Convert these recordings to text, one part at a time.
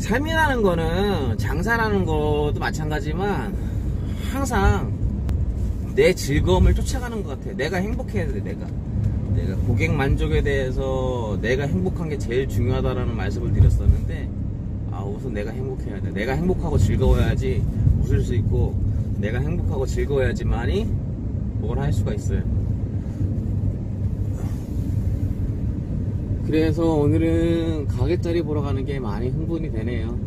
삶이라는 거는 장사라는 것도 마찬가지지만 항상 내 즐거움을 쫓아가는 것 같아. 내가 행복해야 돼. 내가 고객 만족에 대해서 내가 행복한 게 제일 중요하다라는 말씀을 드렸었는데, 우선 내가 행복해야 돼. 내가 행복하고 즐거워야지 웃을 수 있고, 내가 행복하고 즐거워야지만이 뭘 할 수가 있어요. 그래서 오늘은 가게자리 보러 가는 게 많이 흥분이 되네요.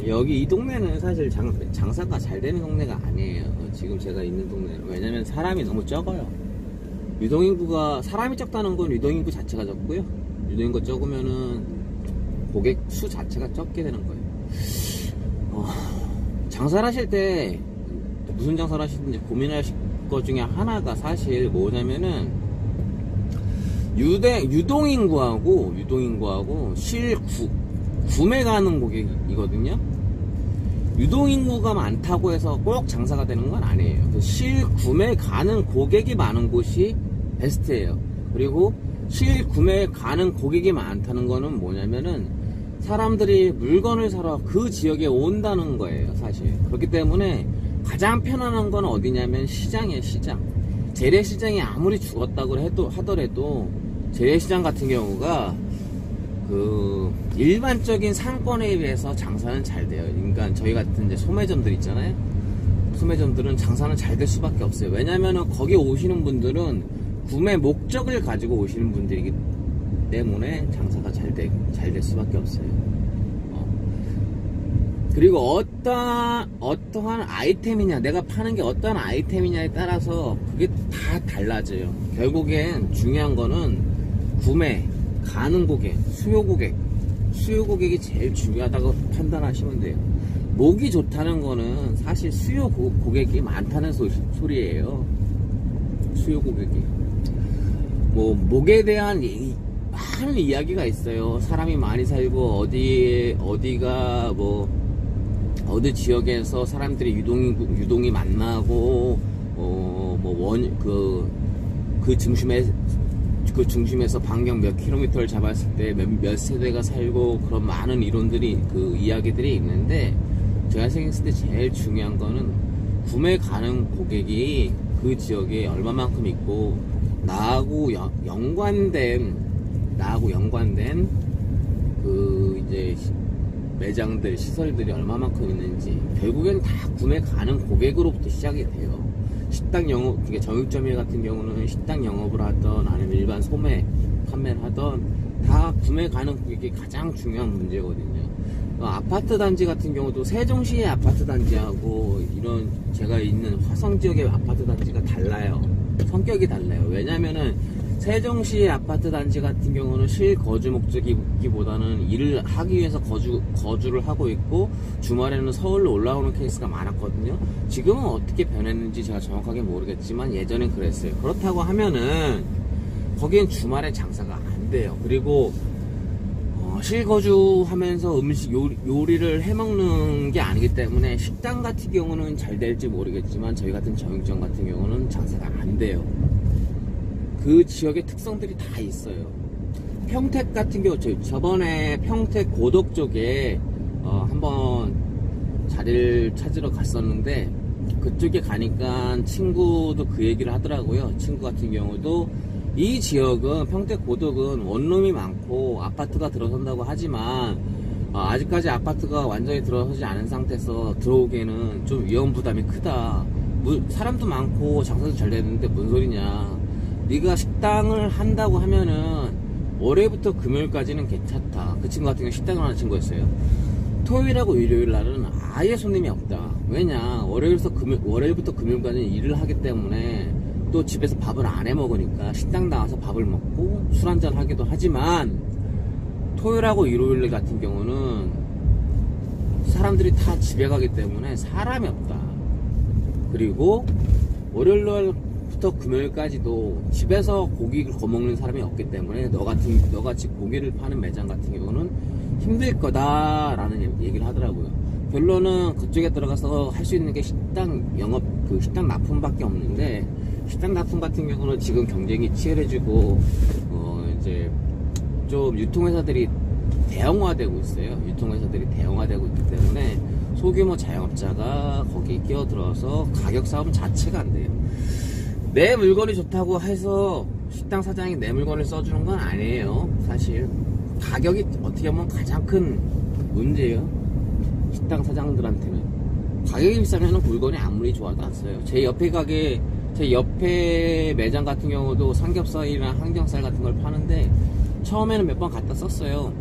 여기 이 동네는 사실 장사가 잘 되는 동네가 아니에요. 지금 제가 있는 동네는. 왜냐면 사람이 너무 적어요. 유동인구가, 사람이 적다는 건 유동인구 자체가 적고요, 유동인구 적으면은 고객 수 자체가 적게 되는 거예요. 장사를 하실 때 무슨 장사를 하시든지 고민하실 것 중에 하나가 사실 뭐냐면은 유동인구하고 구매 가능 고객이거든요. 유동인구가 많다고 해서 꼭 장사가 되는 건 아니에요. 실구매 가능 고객이 많은 곳이 베스트예요. 그리고 실구매 가능 고객이 많다는 거는 뭐냐면은 사람들이 물건을 사러 그 지역에 온다는 거예요, 사실. 그렇기 때문에 가장 편안한 건 어디냐면 시장이에요, 시장. 재래시장이 아무리 죽었다고 하더라도 재래시장 같은 경우가 일반적인 상권에 비해서 장사는 잘 돼요. 그러니까 저희 같은 이제 소매점들 있잖아요. 소매점들은 장사는 잘 될 수밖에 없어요. 왜냐면은 거기 오시는 분들은 구매 목적을 가지고 오시는 분들이기 때문에 장사가 잘 될 수밖에 없어요. 그리고 어떠한 아이템이냐, 내가 파는 게 어떠한 아이템이냐에 따라서 그게 다 달라져요. 결국엔 중요한 거는 구매 가능 고객, 수요 고객이 제일 중요하다고 판단하시면 돼요. 목이 좋다는 거는 사실 수요 고객이 많다는 소리예요. 수요 고객이. 목에 대한 많은 이야기가 있어요. 사람이 많이 살고 어디가 어디 지역에서 사람들이 유동이 만나고 그 중심에서 반경 몇 킬로미터를 잡았을 때 몇 세대가 살고, 그런 많은 이야기들이 있는데, 제가 생각했을 때 제일 중요한 거는 구매 가능 고객이 그 지역에 얼마만큼 있고, 나하고 연관된 이제 매장들, 시설들이 얼마만큼 있는지. 결국엔 다 구매 가능 고객으로부터 시작이 돼요. 식당 영업, 그러니까 정육점일 같은 경우는 식당 영업을 하던 아니면 일반 소매 판매를 하던 다 구매 가능 고객이 가장 중요한 문제거든요. 아파트 단지 같은 경우도 세종시의 아파트 단지하고 이런 제가 있는 화성 지역의 아파트 단지가 달라요. 성격이 달라요. 왜냐면은 세종시 아파트 단지 같은 경우는 실거주 목적이기보다는 일을 하기 위해서 거주를 하고 있고, 주말에는 서울로 올라오는 케이스가 많았거든요. 지금은 어떻게 변했는지 제가 정확하게 모르겠지만 예전엔 그랬어요. 그렇다고 하면은 거기엔 주말에 장사가 안 돼요. 그리고 실거주하면서 음식 요리를 해먹는 게 아니기 때문에 식당 같은 경우는 잘 될지 모르겠지만 저희 같은 정육점 같은 경우는 장사가 안 돼요. 그 지역의 특성들이 다 있어요. 평택 같은 경우, 저번에 평택 고덕 쪽에 한번 자리를 찾으러 갔었는데, 그쪽에 가니까 친구도 그 얘기를 하더라고요. 친구 같은 경우도 이 지역은, 평택 고덕은 원룸이 많고 아파트가 들어선다고 하지만 아직까지 아파트가 완전히 들어서지 않은 상태에서 들어오기에는 좀 위험 부담이 크다. 사람도 많고 장사도 잘 되는데 뭔 소리냐, 네가 식당을 한다고 하면은 월요일부터 금요일까지는 괜찮다. 그 친구 같은 경우 식당을 하는 친구였어요. 토요일하고 일요일 날은 아예 손님이 없다. 왜냐, 월요일부터 금요일까지는 일을 하기 때문에 또 집에서 밥을 안 해 먹으니까 식당 나와서 밥을 먹고 술 한잔 하기도 하지만, 토요일하고 일요일 같은 경우는 사람들이 다 집에 가기 때문에 사람이 없다. 그리고 월요일 날부터 금요일까지도 집에서 고기를 거먹는 사람이 없기 때문에 너같이 고기를 파는 매장 같은 경우는 힘들 거다라는 얘기를 하더라고요. 결론은 그쪽에 들어가서 할 수 있는 게 식당 영업, 식당 납품밖에 없는데, 식당 납품 같은 경우는 지금 경쟁이 치열해지고 이제 좀 유통회사들이 대형화되고 있어요. 유통회사들이 대형화되고 있기 소규모 자영업자가 거기 끼어들어서 가격 싸움 자체가 안 돼요. 내 물건이 좋다고 해서 식당 사장이 내 물건을 써주는 건 아니에요. 사실 가격이 어떻게 보면 가장 큰 문제예요. 식당 사장들한테는 가격이 비싸면 물건이 아무리 좋아도 안 써요. 제 옆에 매장 같은 경우도 삼겹살이나 항정살 같은 걸 파는데 처음에는 몇 번 갖다 썼어요.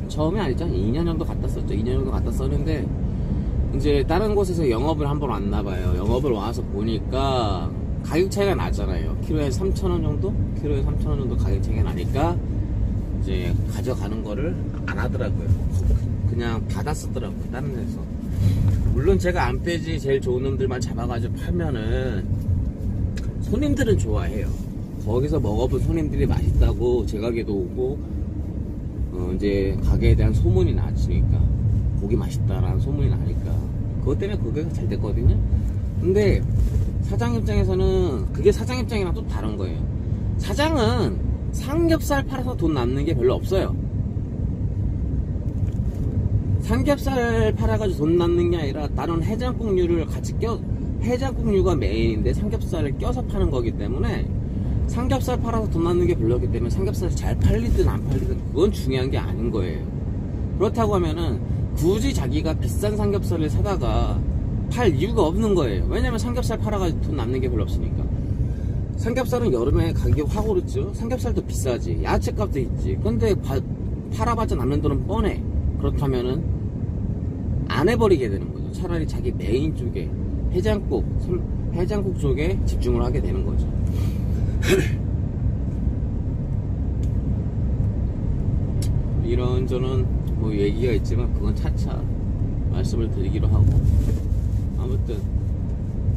처음이 아니죠. 2년 정도 갖다 썼죠. 2년 정도 갖다 썼는데 이제 다른 곳에서 영업을 한번 왔나봐요. 영업을 와서 보니까 가격 차이가 나잖아요. 키로에 3,000원 정도? 키로에 3,000원 정도 가격 차이가 나니까 이제 가져가는 거를 안 하더라고요. 그냥 받아 쓰더라고요. 다른 데서. 물론 제가 안 빼지 제일 좋은 놈들만 잡아가지고 팔면은 손님들은 좋아해요. 거기서 먹어본 손님들이 맛있다고 제 가게도 오고 이제 가게에 대한 소문이 나니까 고기 맛있다라는 소문이 나니까 그것 때문에 그게 잘 됐거든요. 근데 사장 입장에서는 그게 사장 입장이랑 또 다른 거예요. 사장은 삼겹살 팔아서 돈 남는 게 별로 없어요. 삼겹살 팔아가지고 돈 남는 게 아니라 다른 해장국류를 같이 해장국류가 메인인데 삼겹살을 껴서 파는 거기 때문에 삼겹살 팔아서 돈 남는 게 별로 없기 때문에 삼겹살이 잘 팔리든 안 팔리든 그건 중요한 게 아닌 거예요. 그렇다고 하면은 굳이 자기가 비싼 삼겹살을 사다가 팔 이유가 없는 거예요. 왜냐면 삼겹살 팔아가지고 돈 남는 게 별로 없으니까. 삼겹살은 여름에 가격이 확 오르죠. 삼겹살도 비싸지. 야채값도 있지. 근데 팔아봤자 남는 돈은 뻔해. 그렇다면은 안 해버리게 되는 거죠. 차라리 자기 메인 쪽에 해장국 쪽에 집중을 하게 되는 거죠. 이런저런 뭐 얘기가 있지만 그건 차차 말씀을 드리기로 하고, 아무튼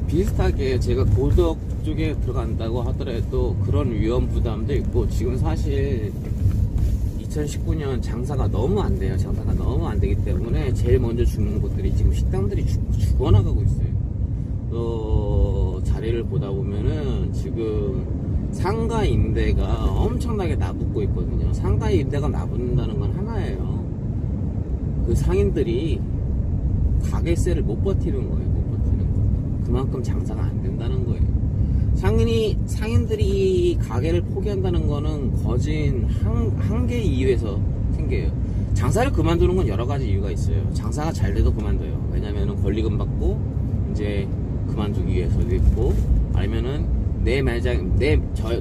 비슷하게 제가 고덕 쪽에 들어간다고 하더라도 그런 위험 부담도 있고, 지금 사실 2019년 장사가 너무 안 돼요. 장사가 너무 안 되기 때문에 제일 먼저 죽는 곳들이 지금 식당들이 죽어나가고 있어요. 또 자리를 보다 보면은 지금 상가 임대가 엄청나게 나붙고 있거든요. 상가 임대가 나붙는다는 건 하나예요. 그 상인들이 가게세를 못 버티는 거예요. 못 버티는 거. 그만큼 장사가 안 된다는 거예요. 상인들이 가게를 포기한다는 거는 거진 한계 이유에서 생겨요. 장사를 그만두는 건 여러 가지 이유가 있어요. 장사가 잘 돼도 그만둬요. 왜냐면은 권리금 받고 이제 그만두기 위해서도 있고, 아니면은 내 매장,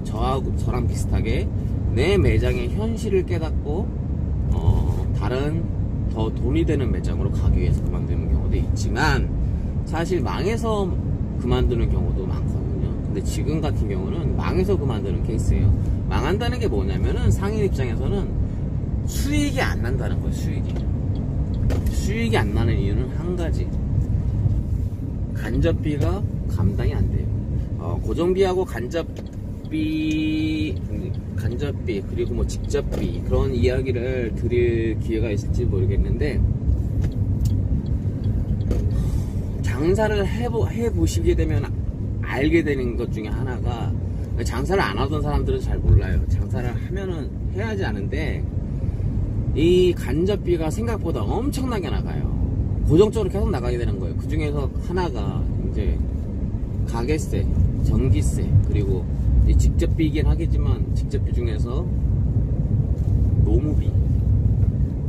저랑 비슷하게 내 매장의 현실을 깨닫고 다른 더 돈이 되는 매장으로 가기 위해서 그만두는 경우도 있지만, 사실 망해서 그만두는 경우도 많거든요. 근데 지금 같은 경우는 망해서 그만두는 케이스예요. 망한다는 게 뭐냐면은 상인 입장에서는 수익이 안 난다는 거예요. 수익이 안 나는 이유는 한 가지, 간접비가 감당이 안 돼요. 고정비하고 간접비 그리고 뭐 직접비, 그런 이야기를 드릴 기회가 있을지 모르겠는데, 장사를 해보시게 되면 알게 되는 것 중에 하나가, 장사를 안 하던 사람들은 잘 몰라요. 장사를 하면은 해야지 아는데, 이 간접비가 생각보다 엄청나게 나가요. 고정적으로 계속 나가게 되는 거예요. 그 중에서 하나가 이제 가게세, 전기세, 그리고 직접비이긴 하겠지만 직접비 중에서 노무비.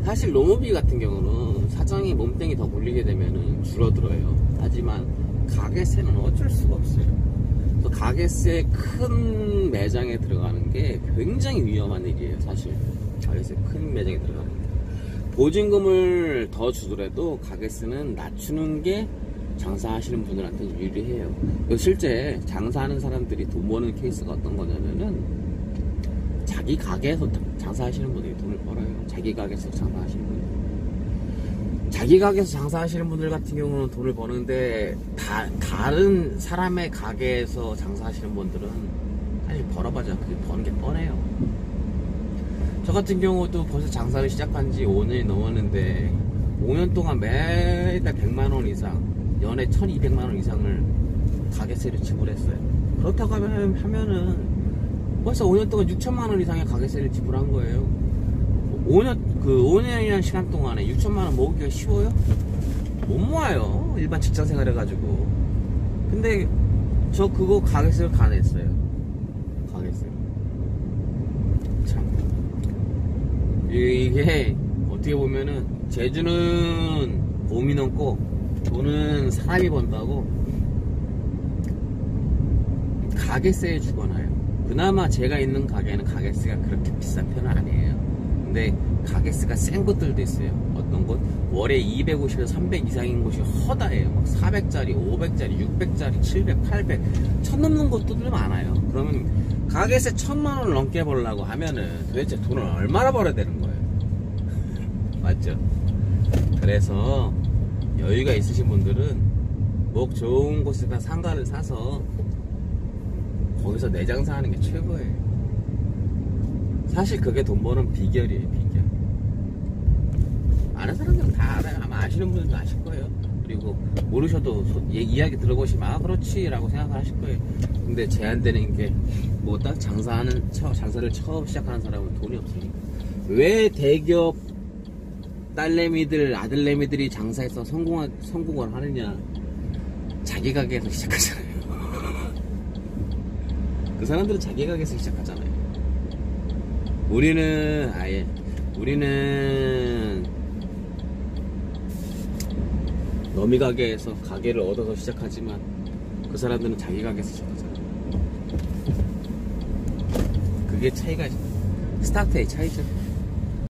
사실 노무비 같은 경우는 사장이 몸땡이 더 굴리게 되면은 줄어들어요. 하지만 가게세는 어쩔 수가 없어요. 또 가게세 큰 매장에 들어가는 게 굉장히 위험한 일이에요. 사실 가게세 큰 매장에 들어가는 게 보증금을 더 주더라도 가게세는 낮추는 게 장사하시는 분들한테 유리해요. 실제 장사하는 사람들이 돈 버는 케이스가 어떤 거냐면은, 자기 가게에서 장사하시는 분들이 돈을 벌어요. 자기 가게에서 장사하시는 분들. 자기 가게에서 장사하시는 분들 같은 경우는 돈을 버는데, 다른 사람의 가게에서 장사하시는 분들은 사실 벌어봐야 그게 버는 게 뻔해요. 저 같은 경우도 벌써 장사를 시작한 지 5년이 넘었는데 5년 동안 매달 100만원 이상, 연에 1200만원 이상을 가게세를 지불했어요. 그렇다고 하면은 벌써 5년 동안 6천만원 이상의 가게세를 지불한 거예요. 5년이라는 시간 동안에 6천만원 모으기가 쉬워요? 못 모아요. 일반 직장 생활 해가지고. 근데 저 그거 가게세를 가냈어요. 가게세. 참. 이게 어떻게 보면은 제주는 봄이 넘고 돈은 사람이 번다고 가게세에 죽어나요. 그나마 제가 있는 가게는 가게세가 그렇게 비싼 편은 아니에요. 근데 가게세가 센 곳들도 있어요. 어떤 곳? 월에 250에서 300 이상인 곳이 허다해요. 막 400짜리, 500짜리, 600짜리, 700, 800, 1000 넘는 곳들도 많아요. 그러면 가게세 1000만 원을 넘게 벌려고 하면은 도대체 돈을 얼마나 벌어야 되는 거예요? 맞죠? 그래서 여유가 있으신 분들은 목 좋은 곳에다 상가를 사서 거기서 내장사하는 게 최고예요. 사실 그게 돈 버는 비결이에요. 비결. 아는 사람들은 다 알아요. 아마 아시는 분들도 아실 거예요. 그리고 모르셔도 이야기 들어보시면 아 그렇지 라고 생각하실 거예요. 근데 제한되는 게 뭐 딱 장사를 처음 시작하는 사람은 돈이 없으니까. 왜 대기업 딸내미들 아들내미들이 장사해서 성공을 하느냐? 자기 가게에서 시작하잖아요. 그 사람들은 자기 가게에서 시작하잖아요. 우리는 너미 가게에서 가게를 얻어서 시작하지만 그 사람들은 자기 가게에서 시작하잖아요. 그게 차이가 스타트의 차이죠.